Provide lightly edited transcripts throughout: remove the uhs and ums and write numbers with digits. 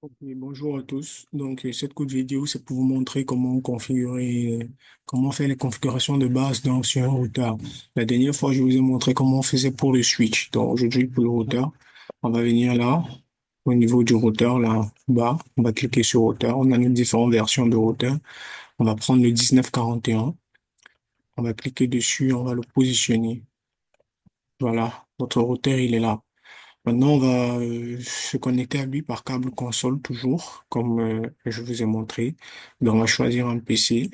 Ok, bonjour à tous. Cette courte vidéo, c'est pour vous montrer comment configurer, comment faire les configurations de base sur un routeur. La dernière fois, je vous ai montré comment on faisait pour le switch. Donc, aujourd'hui, pour le routeur, on va venir là, au niveau du routeur, là, bas. On va cliquer sur routeur. On a nos différentes versions de routeur. On va prendre le 1941. On va cliquer dessus. On va le positionner. Voilà. Notre routeur, il est là. Maintenant, on va se connecter à lui par câble console toujours, comme je vous ai montré. Donc, on va choisir un PC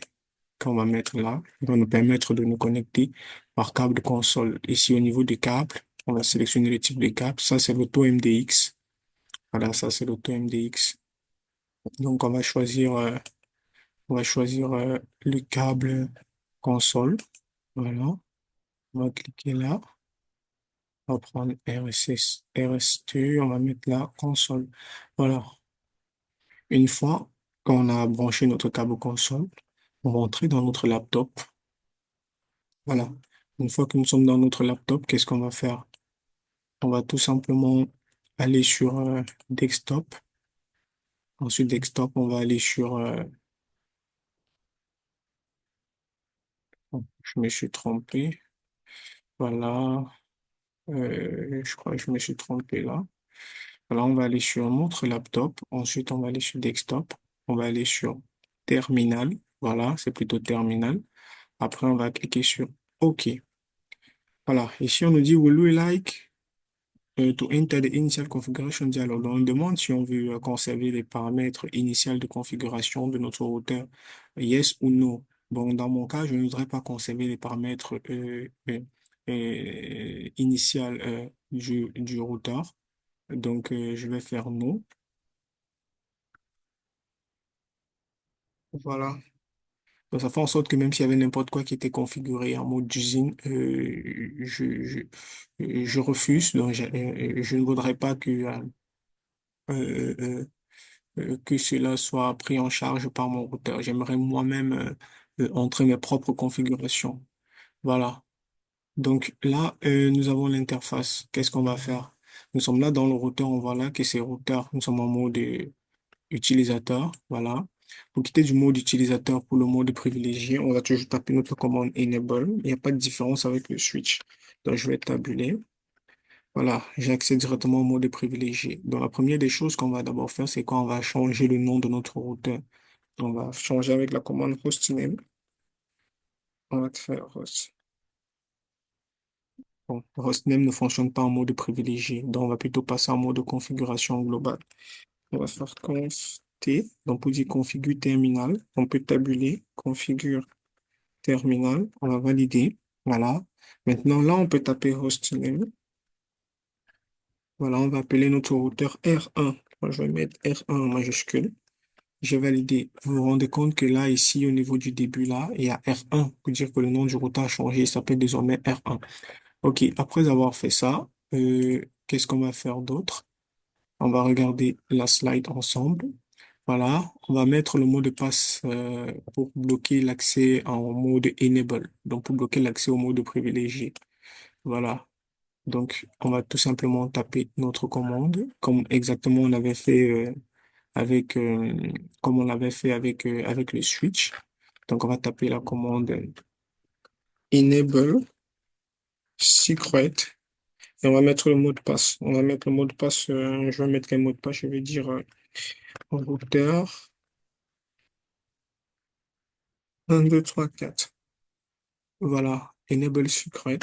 qu'on va mettre là. Il va nous permettre de nous connecter par câble console. Ici, au niveau des câbles, on va sélectionner le type de câble. Ça, c'est l'auto MDX. Voilà, ça, c'est l'auto MDX. Donc, on va choisir le câble console. Voilà. On va cliquer là. On va prendre RSS, RST. On va mettre la console. Voilà. Une fois qu'on a branché notre câble console, on va entrer dans notre laptop. Voilà. Une fois que nous sommes dans notre laptop, qu'est-ce qu'on va faire? On va tout simplement aller sur desktop. Ensuite, desktop, on va aller sur... je me suis trompé. Voilà. Je crois que je me suis trompé là. Voilà, on va aller sur notre laptop. Ensuite, on va aller sur desktop. On va aller sur terminal. Voilà, c'est plutôt terminal. Après, on va cliquer sur OK. Voilà, ici on nous dit Will we like to enter the initial configuration dialog. Donc, on demande si on veut conserver les paramètres initiaux de configuration de notre routeur, yes ou no. Bon, dans mon cas, je ne voudrais pas conserver les paramètres initial du routeur. Donc, je vais faire no. Voilà. Donc, ça fait en sorte que même s'il y avait n'importe quoi qui était configuré en mode d'usine, je refuse. Donc, je ne voudrais pas euh, euh, que cela soit pris en charge par mon routeur. J'aimerais moi-même entrer mes propres configurations. Voilà. Donc là, nous avons l'interface. Qu'est-ce qu'on va faire? Nous sommes là dans le routeur. On voit là que c'est routeur. Nous sommes en mode utilisateur. Voilà. Pour quitter du mode utilisateur pour le mode privilégié, on va toujours taper notre commande enable. Il n'y a pas de différence avec le switch. Donc, je vais tabuler. Voilà, j'ai accès directement au mode privilégié. Donc, la première des choses qu'on va d'abord faire, c'est qu'on va changer le nom de notre routeur. On va changer avec la commande hostname. On va faire host. Bon, hostname ne fonctionne pas en mode privilégié. Donc, on va plutôt passer en mode configuration globale. On va faire conf t. Donc, pour dire configure terminal, on peut tabuler configure terminal. On va valider. Voilà. Maintenant, là, on peut taper hostname. Voilà, on va appeler notre routeur R1. Moi, je vais mettre R1 en majuscule. J'ai validé. Vous vous rendez compte que là, ici, au niveau du début, là, il y a R1 pour dire que le nom du routeur a changé. Il s'appelle désormais R1. OK. Après avoir fait ça, qu'est-ce qu'on va faire d'autre? On va regarder la slide ensemble. Voilà. On va mettre le mot de passe, pour bloquer l'accès en mode enable. Donc, pour bloquer l'accès au mode privilégié. Voilà. Donc, on va tout simplement taper notre commande, comme exactement on avait fait, avec, comme on l'avait fait avec le switch. Donc, on va taper la commande enable secret et on va mettre le mot de passe. On va mettre le mot de passe, je vais mettre un mot de passe, je vais dire routeur 1, 2, 3, 4. Voilà, enable secret.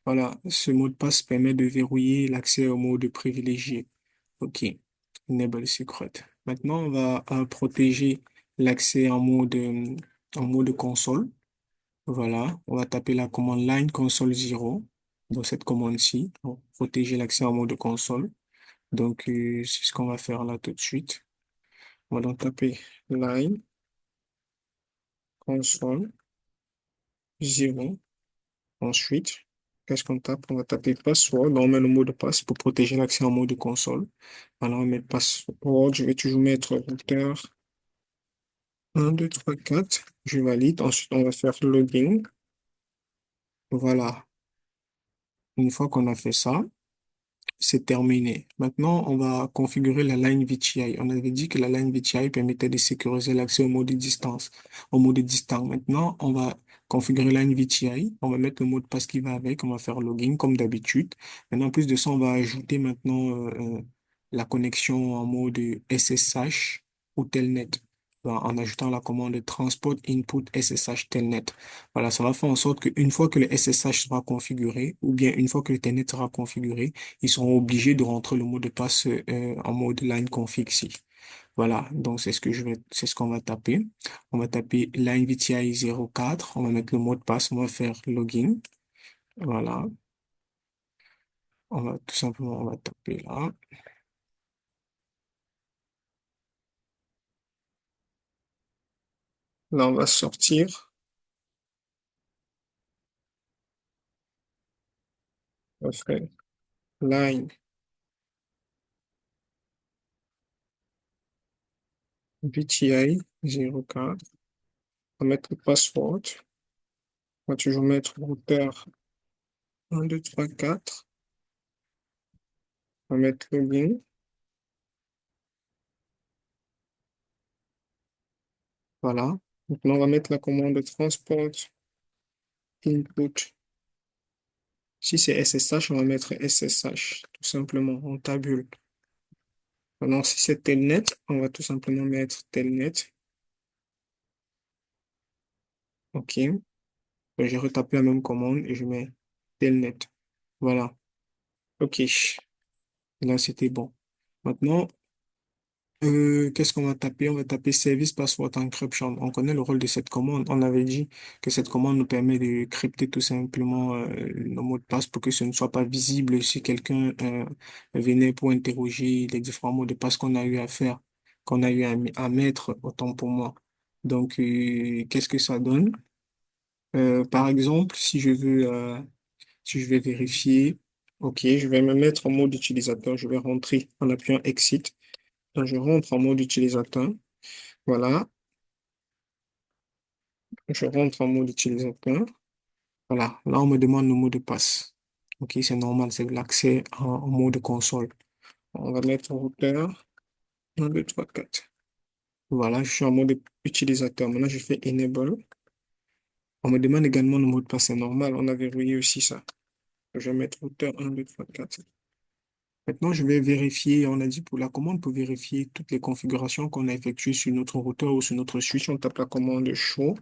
Voilà, ce mot de passe permet de verrouiller l'accès au mode privilégié. OK, enable secret. Maintenant, on va protéger l'accès en mode console. Voilà, on va taper la commande line console 0 dans cette commande-ci pour protéger l'accès en mode console. Donc, c'est ce qu'on va faire là tout de suite. On va donc taper line console 0. Ensuite, qu'est-ce qu'on tape? On va taper password. On met le mot de passe pour protéger l'accès en mode console. Alors, on va mettre password. Je vais toujours mettre routeur 1, 2, 3, 4. Je valide. Ensuite, on va faire login. Voilà. Une fois qu'on a fait ça, C'est terminé. Maintenant, on va configurer la line VTI. On avait dit que la line VTI permettait de sécuriser l'accès au mode de distance, au mode distant. Maintenant, on va configurer la line VTI. On va mettre le mot de passe qui va avec. On va faire login comme d'habitude. Maintenant, en plus de ça, on va ajouter maintenant la connexion en mode SSH ou Telnet. En ajoutant la commande transport input SSH Telnet. Voilà, ça va faire en sorte qu'une fois que le SSH sera configuré, ou bien une fois que le Telnet sera configuré, ils seront obligés de rentrer le mot de passe en mode line config ici. Voilà, donc c'est ce qu'on va taper. On va taper line VTI 04, on va mettre le mot de passe, on va faire login. Voilà, on va tout simplement, on va taper là. Là, on va sortir, on va faire line VTI 04, on va mettre le password, on va toujours mettre routeur 1, 2, 3, 4, on va mettre login. Voilà. Maintenant, on va mettre la commande transport input. Si c'est SSH, on va mettre SSH, tout simplement, en tabule. Maintenant, si c'est Telnet, on va tout simplement mettre Telnet. OK. Ben, j'ai retapé la même commande et je mets Telnet. Voilà. OK. Là, c'était bon. Maintenant, qu'est-ce qu'on va taper? On va taper Service Password Encryption. On connaît le rôle de cette commande. On avait dit que cette commande nous permet de crypter tout simplement nos mots de passe pour que ce ne soit pas visible si quelqu'un venait pour interroger les différents mots de passe qu'on a eu à faire, qu'on a eu à mettre, autant pour moi. Donc, qu'est-ce que ça donne? Par exemple, si je vais vérifier, OK, je vais me mettre en mode utilisateur. Je vais rentrer en appuyant Exit. Donc, je rentre en mode utilisateur. Voilà, je rentre en mode utilisateur. Voilà, là, on me demande le mot de passe. OK, c'est normal, c'est l'accès en mode console. On va mettre routeur 1, 2, 3, 4. Voilà, je suis en mode utilisateur. Maintenant, je fais Enable. On me demande également le mot de passe, c'est normal. On a verrouillé aussi ça. Je vais mettre routeur 1, 2, 3, 4. Maintenant, je vais vérifier, on a dit pour la commande, pour vérifier toutes les configurations qu'on a effectuées sur notre routeur ou sur notre switch, on tape la commande show.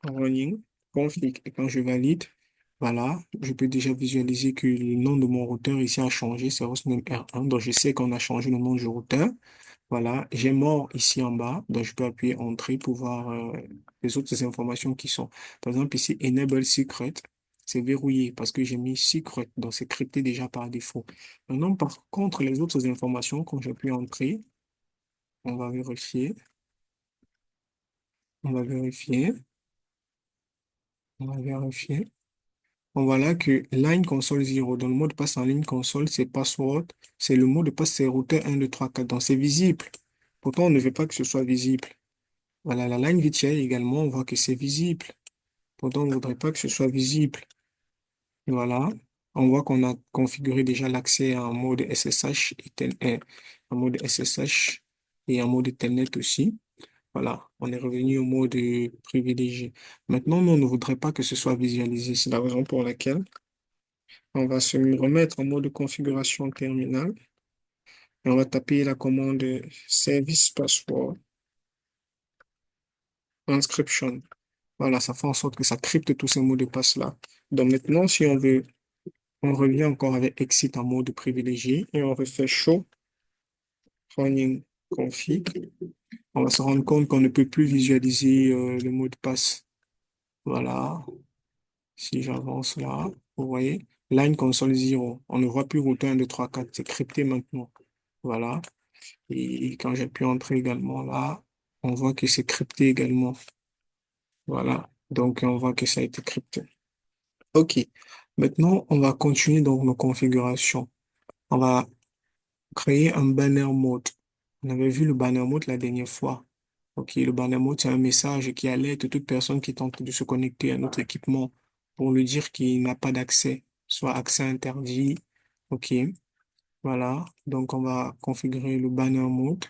Running, config. Et quand je valide, voilà, je peux déjà visualiser que le nom de mon routeur ici a changé, c'est hostname R1. Donc, je sais qu'on a changé le nom du routeur. Voilà, j'ai mort ici en bas. Donc, je peux appuyer Entrée pour voir les autres informations qui sont. Par exemple, ici, Enable Secret. C'est verrouillé parce que j'ai mis Secret. Donc, c'est crypté déjà par défaut. Maintenant, par contre, les autres informations, quand j'appuie Entrée, on va vérifier. On va vérifier. On va vérifier. On voit là que line console 0, dans le mot de passe en ligne console, c'est password, c'est le mot de passe, c'est routeur 1, 2, 3, 4. Donc c'est visible. Pourtant, on ne veut pas que ce soit visible. Voilà, la line virtuelle également, on voit que c'est visible. Pourtant, on ne voudrait pas que ce soit visible. Voilà. On voit qu'on a configuré déjà l'accès en mode SSH en mode SSH et en mode Telnet aussi. Voilà, on est revenu au mode privilégié. Maintenant, nous, on ne voudrait pas que ce soit visualisé. C'est la raison pour laquelle on va se remettre en mode configuration terminal et on va taper la commande service password inscription. Voilà, ça fait en sorte que ça crypte tous ces mots de passe-là. Donc maintenant, si on veut, on revient encore avec exit en mode privilégié et on refait show running config. On va se rendre compte qu'on ne peut plus visualiser le mot de passe. Voilà. Si j'avance là, vous voyez, line console 0. On ne voit plus routeur 1, 2, 3, 4. C'est crypté maintenant. Voilà. Et quand j'ai pu entrer également là, on voit que c'est crypté également. Voilà. Donc, on voit que ça a été crypté. OK. Maintenant, on va continuer donc nos configurations. On va créer un banner mode. On avait vu le banner mode la dernière fois. OK. Le banner mode, c'est un message qui alerte toute personne qui tente de se connecter à notre équipement pour lui dire qu'il n'a pas d'accès, soit accès interdit. OK. Voilà. Donc, on va configurer le banner mode.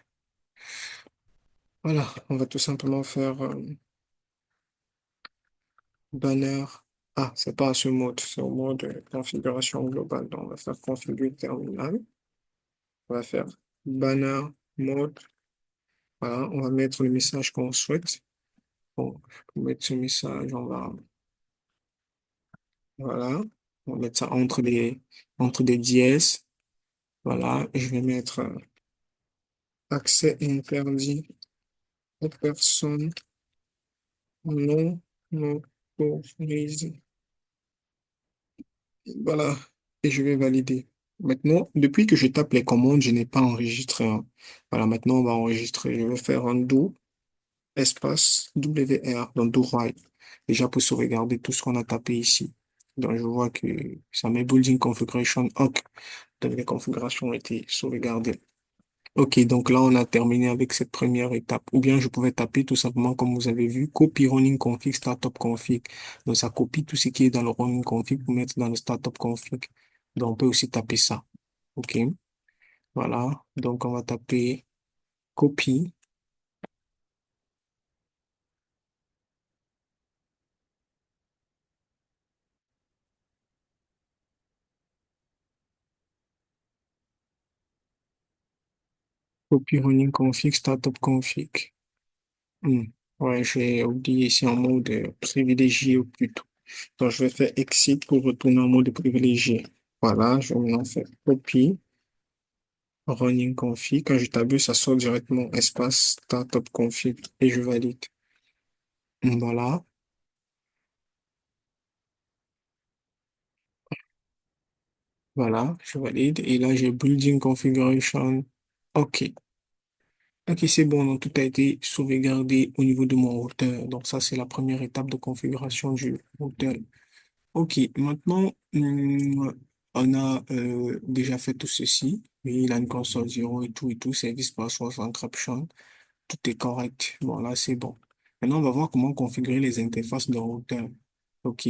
Voilà. On va tout simplement faire banner. Ah, c'est pas à ce mode. C'est au mode configuration globale. Donc, on va faire configurer terminal. On va faire banner mode. Voilà. On va mettre le message qu'on souhaite. Bon, pour mettre ce message, voilà. On va mettre ça entre des dièses. Voilà. Et je vais mettre accès interdit aux personnes non autorisées. Voilà. Et je vais valider. Maintenant, depuis que je tape les commandes, je n'ai pas enregistré, hein. Voilà. Maintenant, on va enregistrer. Je vais faire un do espace WR, donc do write. Déjà pour sauvegarder tout ce qu'on a tapé ici. Donc, je vois que ça met building configuration. OK. Donc, les configurations ont été sauvegardées. OK, donc là, on a terminé avec cette première étape. Ou bien je pouvais taper tout simplement, comme vous avez vu, copy running config, startup config. Donc, ça copie tout ce qui est dans le running config pour mettre dans le startup config. Donc, on peut aussi taper ça. OK, voilà. Donc, on va taper copy, copy running config, startup config. Hmm. Ouais, j'ai oublié ici en mode privilégié ou plutôt. Donc, je vais faire exit pour retourner en mode privilégié. Voilà, je vais maintenant faire copy. Running config. Quand je table, ça sort directement espace startup config et je valide. Voilà, voilà, je valide. Et là, j'ai building configuration. OK. OK, c'est bon. Donc, tout a été sauvegardé au niveau de mon routeur. Donc, ça, c'est la première étape de configuration du routeur. OK. Maintenant, on a déjà fait tout ceci. Oui, il a une console 0 et tout, service password encryption. Tout est correct. Bon, là, c'est bon. Maintenant, on va voir comment configurer les interfaces d'un routeur. OK.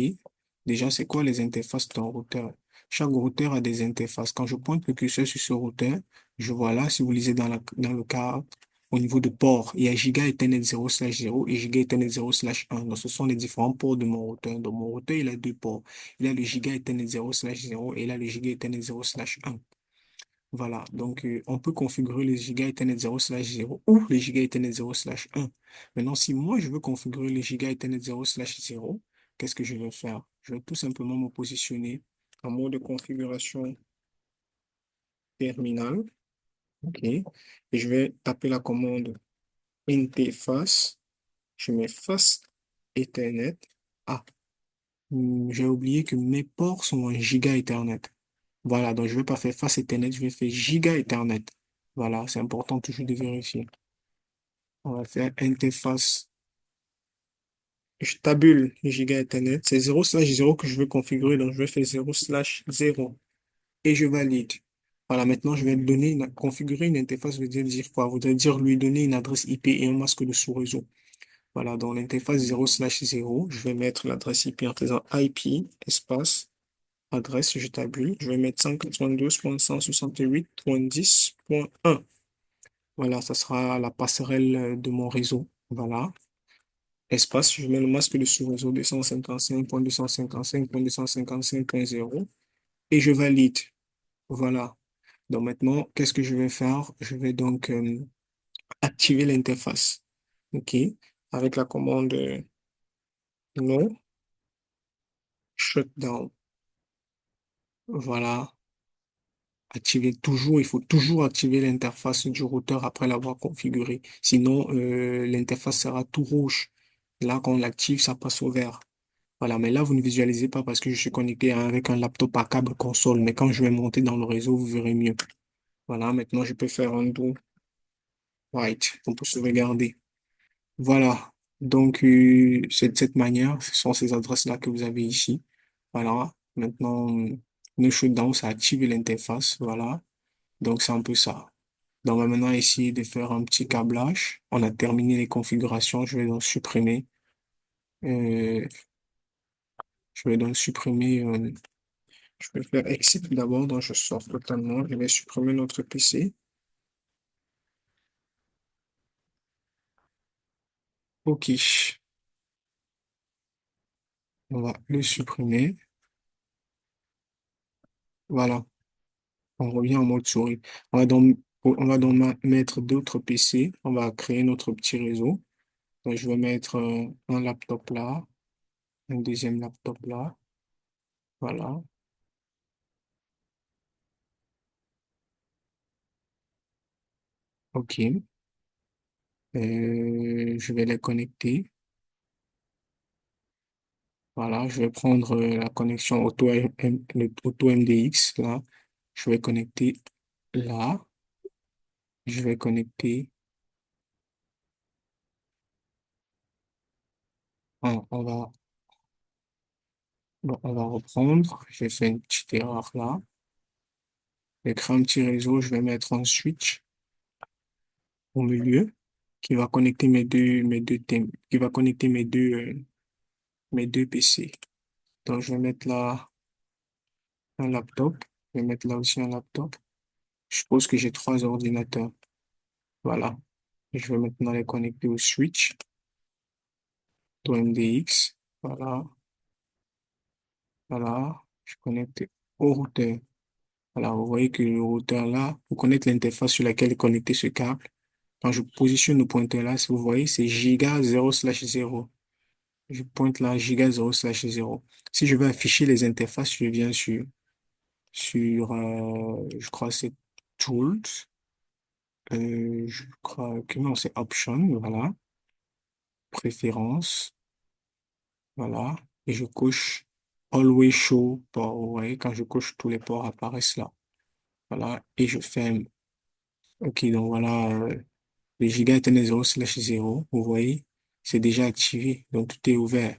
Déjà, c'est quoi les interfaces d'un routeur? Chaque routeur a des interfaces. Quand je pointe le curseur sur ce routeur, je vois là, si vous lisez dans le cadre, au niveau de port, il y a Giga Ethernet 0/0 et Giga Ethernet 0/1. Donc, ce sont les différents ports de mon routeur. Donc, mon routeur, il a deux ports. Il a le Giga Ethernet 0/0 et il a le Giga Ethernet 0/1. Voilà, donc on peut configurer les giga Ethernet 0/0 ou les giga Ethernet 0/1. Maintenant, si moi je veux configurer les giga Ethernet 0/0, qu'est-ce que je vais faire? Je vais tout simplement me positionner en mode de configuration terminal, ok, et je vais taper la commande interface, je mets face Ethernet. Ah, j'ai oublié que mes ports sont en giga Ethernet. Voilà, donc je vais pas faire face Ethernet, je vais faire giga Ethernet. Voilà, c'est important toujours de vérifier. On va faire interface. Je tabule giga Ethernet. C'est 0/0 que je veux configurer, donc je vais faire 0/0 et je valide. Voilà, maintenant je vais donner configurer une interface, veut dire quoi? Voudrait dire lui donner une adresse IP et un masque de sous-réseau. Voilà, dans l'interface 0/0, je vais mettre l'adresse IP en faisant IP, espace, adresse, je tabule. Je vais mettre 192.168.10.1. Voilà, ça sera la passerelle de mon réseau. Voilà. Espace, je mets le masque de sous-réseau 255.255.255.0 et je valide. Voilà. Donc maintenant, qu'est-ce que je vais faire? Je vais donc activer l'interface. OK? Avec la commande no shutdown. Voilà. Activer toujours, il faut toujours activer l'interface du routeur après l'avoir configuré. Sinon, l'interface sera tout rouge. Là, quand on l'active, ça passe au vert. Voilà, mais là, vous ne visualisez pas parce que je suis connecté avec un laptop à câble console. Mais quand je vais monter dans le réseau, vous verrez mieux. Voilà, maintenant, je peux faire un do write. On peut sauvegarder. Voilà. Donc, c'est de cette manière. Ce sont ces adresses-là que vous avez ici. Voilà. Maintenant, le shutdown, ça active l'interface. Voilà. Donc, c'est un peu ça. Donc, on va maintenant essayer de faire un petit câblage. On a terminé les configurations. Euh, je vais donc supprimer Je vais faire exit d'abord, donc je sors totalement. Je vais supprimer notre PC. OK. On va le supprimer. Voilà. On revient en mode souris. On va donc mettre d'autres PC. On va créer notre petit réseau. Donc, je vais mettre un laptop là, un deuxième laptop là. Voilà. OK. Je vais les connecter. Voilà. Je vais prendre la connexion auto MDX là. Je vais connecter là. Je vais connecter. On va, bon, on va reprendre. J'ai fait une petite erreur là. Je vais créer un petit réseau. Je vais mettre un switch au milieu qui va connecter qui va connecter mes deux PC. Donc, je vais mettre là un laptop. Je vais mettre là aussi un laptop. Je suppose que j'ai trois ordinateurs. Voilà. Je vais maintenant les connecter au switch, au MDX. Voilà. Voilà. Je connecte au routeur. Voilà. Vous voyez que le routeur là, pour connaître l'interface sur laquelle est connecté ce câble, quand je positionne le pointeur là, si vous voyez, c'est giga 0/0. Je pointe là giga 0/0. Si je veux afficher les interfaces, je viens sur je crois que c'est Tools. Je crois que non, c'est Option, voilà. Préférences, voilà. Et je coche Always Show port. Vous voyez, quand je coche, tous les ports apparaissent là. Voilà. Et je ferme. OK, donc voilà, le giga Ethernet 0/0. Vous voyez, c'est déjà activé. Donc tout est ouvert.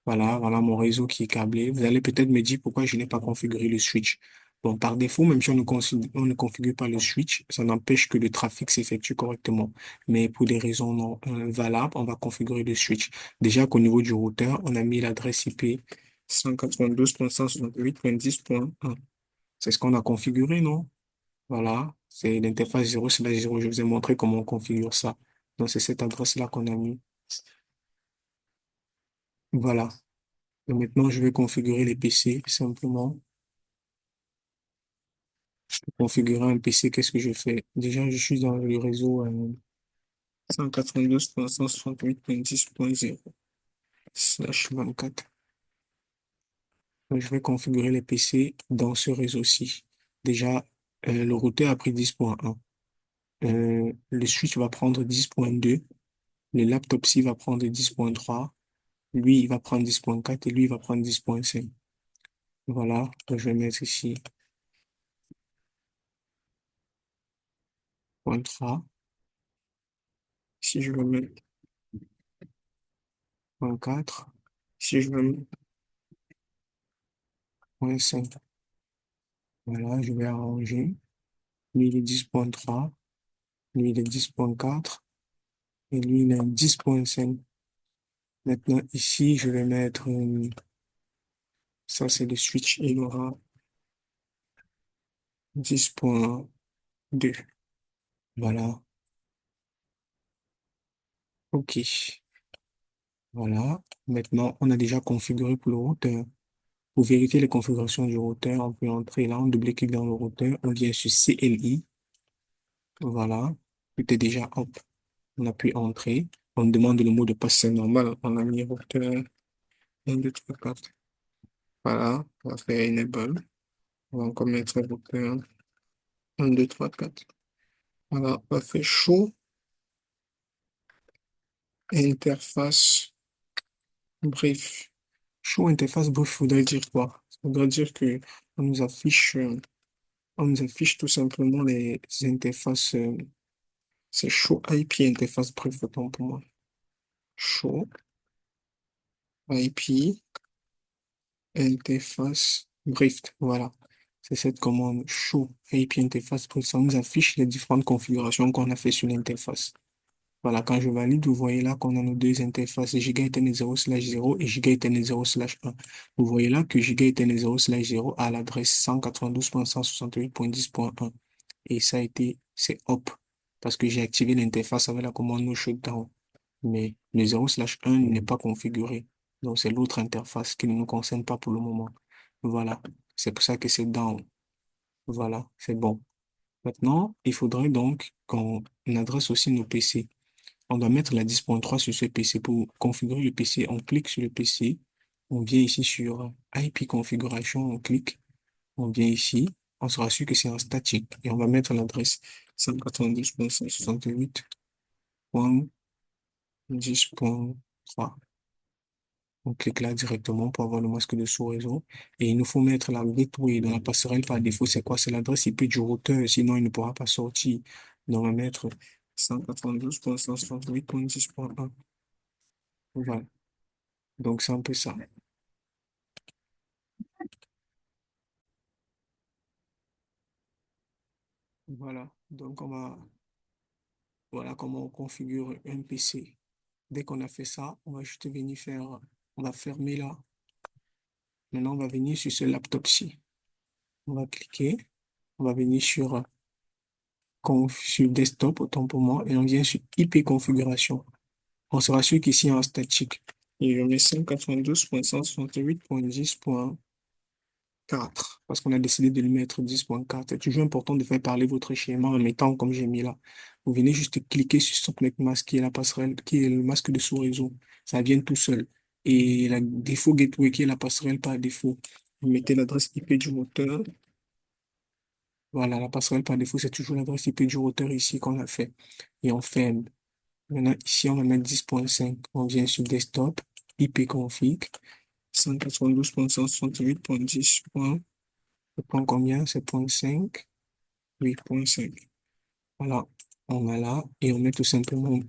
Voilà, voilà mon réseau qui est câblé. Vous allez peut-être me dire pourquoi je n'ai pas configuré le switch. Bon, par défaut, même si on ne configure pas le switch, ça n'empêche que le trafic s'effectue correctement. Mais pour des raisons non valables, on va configurer le switch. Déjà qu'au niveau du routeur, on a mis l'adresse IP 192.168.10.1. C'est ce qu'on a configuré, non? Voilà, c'est l'interface 0/0. Je vous ai montré comment on configure ça. Donc, c'est cette adresse-là qu'on a mis. Voilà. Et maintenant, je vais configurer les PC simplement. Pour configurer un PC, qu'est-ce que je fais? Déjà, je suis dans le réseau 192.168.10.0/24. Donc, je vais configurer les PC dans ce réseau-ci. Déjà, le routeur a pris 10.1. Le switch va prendre 10.2. Le laptop-ci va prendre 10.3. Lui, il va prendre 10.4 et lui, il va prendre 10.5. Voilà, donc je vais mettre ici point 3. Si je veux mettre point 4. Si je veux mettre point 5. Voilà, je vais arranger. Lui, il est 10.3. Lui, il est 10.4. Et lui, il est 10.5. Maintenant, ici, je vais mettre, ça, c'est le switch. Il aura 10.2. Voilà. OK. Voilà. Maintenant, on a déjà configuré pour le routeur. Pour vérifier les configurations du routeur, on peut entrer là, on double-clique dans le routeur, on vient sur CLI. Voilà. Tout est déjà hop. On appuie Entrée. On demande le mot de passe, c'est normal. On a mis routeur 1, 2, 3, 4. Voilà. On va faire Enable. On va encore mettre routeur 1, 2, 3, 4. Voilà. On va faire Show interface brief. Show interface brief voudrait dire quoi? Ça voudrait dire que on nous affiche, euh, on nous affiche tout simplement les interfaces. C'est Show IP interface brief, autant pour moi. Show IP interface brief. Voilà. C'est cette commande Show IP interface brief. Ça nous affiche les différentes configurations qu'on a fait sur l'interface. Voilà, quand je valide, vous voyez là qu'on a nos deux interfaces, Giga Ethernet 0/0 et Giga Ethernet 0/1. Vous voyez là que Giga Ethernet 0/0 a l'adresse 192.168.10.1. Et ça a été, c'est hop, parce que j'ai activé l'interface avec la commande no shutdown. Mais le 0/1 n'est pas configuré. Donc, c'est l'autre interface qui ne nous concerne pas pour le moment. Voilà. C'est pour ça que c'est down. Voilà. C'est bon. Maintenant, il faudrait donc qu'on adresse aussi nos PC. On doit mettre la 10.3 sur ce PC. Pour configurer le PC, on clique sur le PC. On vient ici sur IP configuration, on clique. On vient ici. On sera sûr que c'est en statique. Et on va mettre l'adresse 192.168.10.3. On clique là directement pour avoir le masque de sous-réseau. Et il nous faut mettre la gateway dans la passerelle par défaut. C'est quoi? C'est l'adresse IP du routeur. Sinon, il ne pourra pas sortir. Donc, on va mettre 192.168.10.1. Voilà. Donc, c'est un peu ça. Voilà. Donc, voilà comment on configure un PC. Dès qu'on a fait ça, on va juste venir faire, on va fermer là. Maintenant, on va venir sur ce laptop-ci. On va cliquer. On va venir sur desktop, autant pour moi, et on vient sur IP configuration. On sera sûr qu'ici en statique. Et je mets 192.168.10.4 parce qu'on a décidé de le mettre 10.4. C'est toujours important de faire parler votre schéma en mettant comme j'ai mis là. Vous venez juste cliquer sur Subnet Mask qui est la passerelle, qui est le masque de sous-réseau. Ça vient tout seul. Et la défaut gateway qui est la passerelle par défaut. Vous mettez l'adresse IP du routeur. Voilà, la passerelle par défaut, c'est toujours l'adresse IP du routeur ici qu'on a fait. Et on ferme. Maintenant, ici, on va mettre 10.5. On vient sur desktop, IP config, 192.168.10. Le point combien? C'est point 5. Oui, point 5. Voilà, on a là et on met tout simplement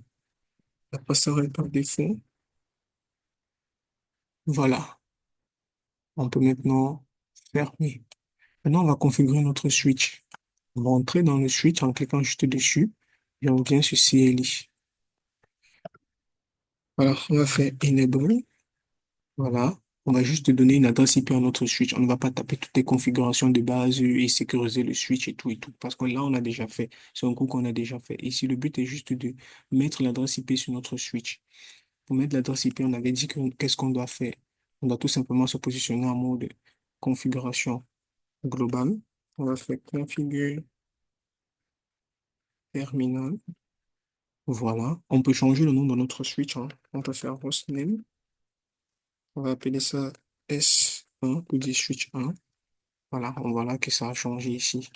la passerelle par défaut. Voilà, on peut maintenant fermer. Maintenant, on va configurer notre switch. On va entrer dans le switch en cliquant juste dessus et on vient sur CLI. Voilà, on va faire enable. Voilà. On va juste donner une adresse IP à notre switch. On ne va pas taper toutes les configurations de base et sécuriser le switch et tout. Parce que là, on a déjà fait. C'est un coup qu'on a déjà fait. Ici, le but est juste de mettre l'adresse IP sur notre switch. Pour mettre l'adresse IP, on avait dit que qu'est-ce qu'on doit faire? On doit tout simplement se positionner en mode configuration globale. On va faire configure terminal. Voilà. On peut changer le nom de notre switch, hein. On peut faire hostname. On va appeler ça S1 pour dire switch 1. Voilà, on voit là que ça a changé ici.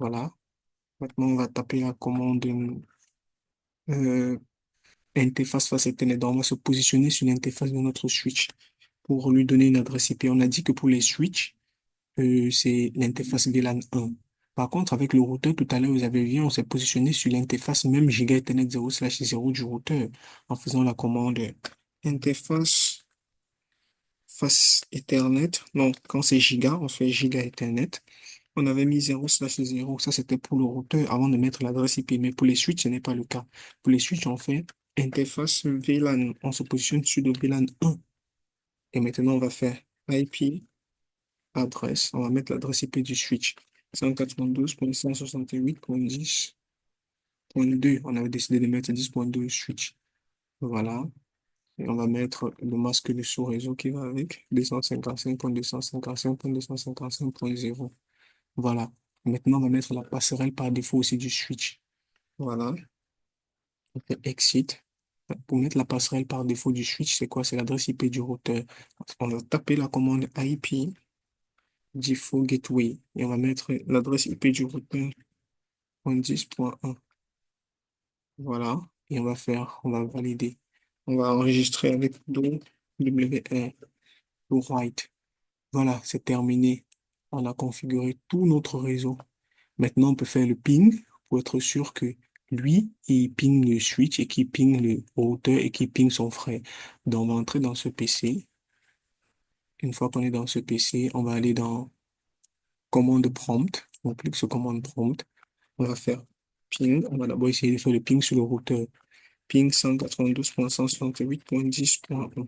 Voilà. Maintenant, on va taper la commande euh, interface face Ethernet. Donc, on va se positionner sur l'interface de notre switch pour lui donner une adresse IP. On a dit que pour les switches, c'est l'interface VLAN 1. Par contre, avec le routeur, tout à l'heure, vous avez vu, on s'est positionné sur l'interface même Giga Ethernet 0/0 du routeur en faisant la commande interface face Ethernet. Donc, quand c'est Giga, on fait Giga Ethernet. On avait mis 0/0. Ça, c'était pour le routeur avant de mettre l'adresse IP. Mais pour les switches, ce n'est pas le cas. Pour les switches, on fait interface VLAN. On se positionne sur le VLAN 1. Et maintenant, on va faire IP adresse. On va mettre l'adresse IP du switch. 192.168.10.2. On avait décidé de mettre 10.2 switch. Voilà. Et on va mettre le masque de sous-réseau qui va avec. 255.255.255.0. Voilà. Maintenant, on va mettre la passerelle par défaut aussi du switch. Voilà. On fait exit. Pour mettre la passerelle par défaut du switch, c'est quoi? C'est l'adresse IP du routeur. On va taper la commande IP default gateway et on va mettre l'adresse IP du routeur 10.1. Voilà. Et on va valider. On va enregistrer avec do WR do write. Voilà, c'est terminé. On a configuré tout notre réseau. Maintenant, on peut faire le ping pour être sûr que lui, il ping le switch et qu'il ping le routeur et qu'il ping son frère. Donc, on va entrer dans ce PC. Une fois qu'on est dans ce PC, on va aller dans commande prompt. On clique sur commande prompt. On va faire ping. On va d'abord essayer de faire le ping sur le routeur. ping 192.168.10.1.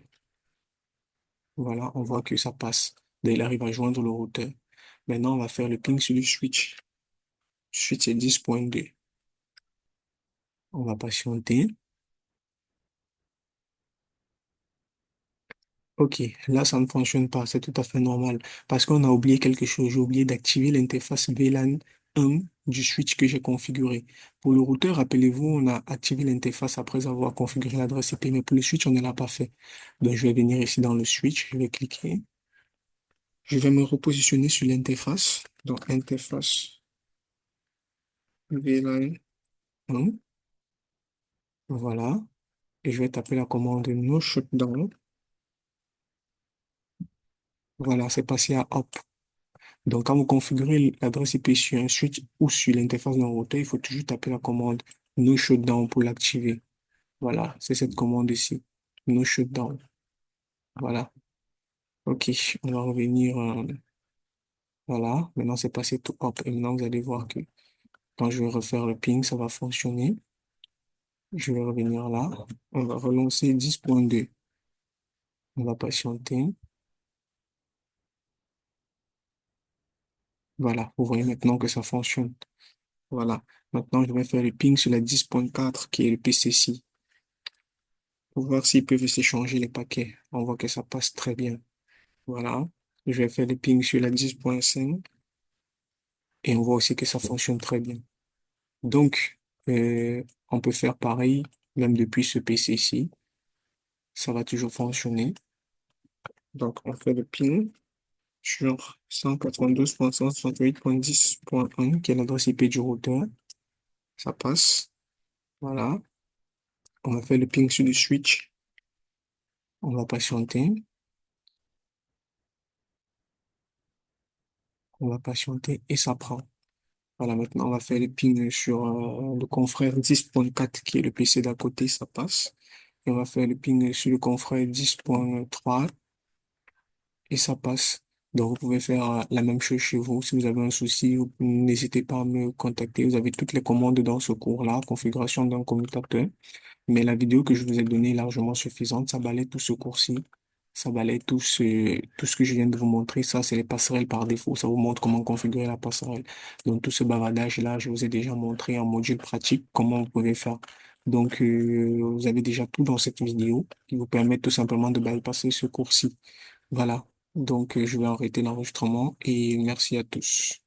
Voilà, on voit que ça passe. Là, il arrive à joindre le routeur. Maintenant, on va faire le ping sur le switch. Switch, c'est 10.2. On va patienter. Ok, là, ça ne fonctionne pas. C'est tout à fait normal. Parce qu'on a oublié quelque chose. J'ai oublié d'activer l'interface VLAN 1 du switch que j'ai configuré. Pour le routeur, rappelez-vous, on a activé l'interface après avoir configuré l'adresse IP. Mais pour le switch, on ne l'a pas fait. Donc, je vais venir ici dans le switch. Je vais cliquer. Je vais me repositionner sur l'interface. Donc, interface VLAN 1. Voilà. Et je vais taper la commande no shutdown. Voilà, c'est passé à hop. Donc, quand vous configurez l'adresse IP sur un switch ou sur l'interface d'un routeur, il faut toujours taper la commande no shutdown pour l'activer. Voilà, c'est cette commande ici. No shutdown. Voilà. OK, on va revenir. Voilà, maintenant c'est passé tout hop. Et maintenant, vous allez voir que quand je vais refaire le ping, ça va fonctionner. Je vais revenir là. On va relancer 10.2. On va patienter. Voilà, vous voyez maintenant que ça fonctionne. Voilà. Maintenant, je vais faire le ping sur la 10.4 qui est le PCC pour voir s'ils peuvent s'échanger les paquets. On voit que ça passe très bien. Voilà. Je vais faire le ping sur la 10.5 et on voit aussi que ça fonctionne très bien. Donc, on peut faire pareil même depuis ce PC-ci. Ça va toujours fonctionner. Donc, on fait le ping sur 192.168.10.1 qui est l'adresse IP du routeur. Ça passe. Voilà. On va faire le ping sur le switch. On va patienter. On va patienter et ça prend. Voilà, maintenant on va faire le ping sur le confrère 10.4 qui est le PC d'à côté, ça passe. Et on va faire le ping sur le confrère 10.3 et ça passe. Donc vous pouvez faire la même chose chez vous. Si vous avez un souci, n'hésitez pas à me contacter. Vous avez toutes les commandes dans ce cours-là, configuration d'un commutateur. Mais la vidéo que je vous ai donnée est largement suffisante. Ça balaye tout ce cours-ci. Ça balaye tout ce que je viens de vous montrer. Ça, c'est les passerelles par défaut. Ça vous montre comment configurer la passerelle. Donc, tout ce bavardage-là, je vous ai déjà montré en module pratique comment vous pouvez faire. Donc, vous avez déjà tout dans cette vidéo qui vous permet tout simplement de bypasser ce cours-ci. Voilà. Donc, je vais arrêter l'enregistrement et merci à tous.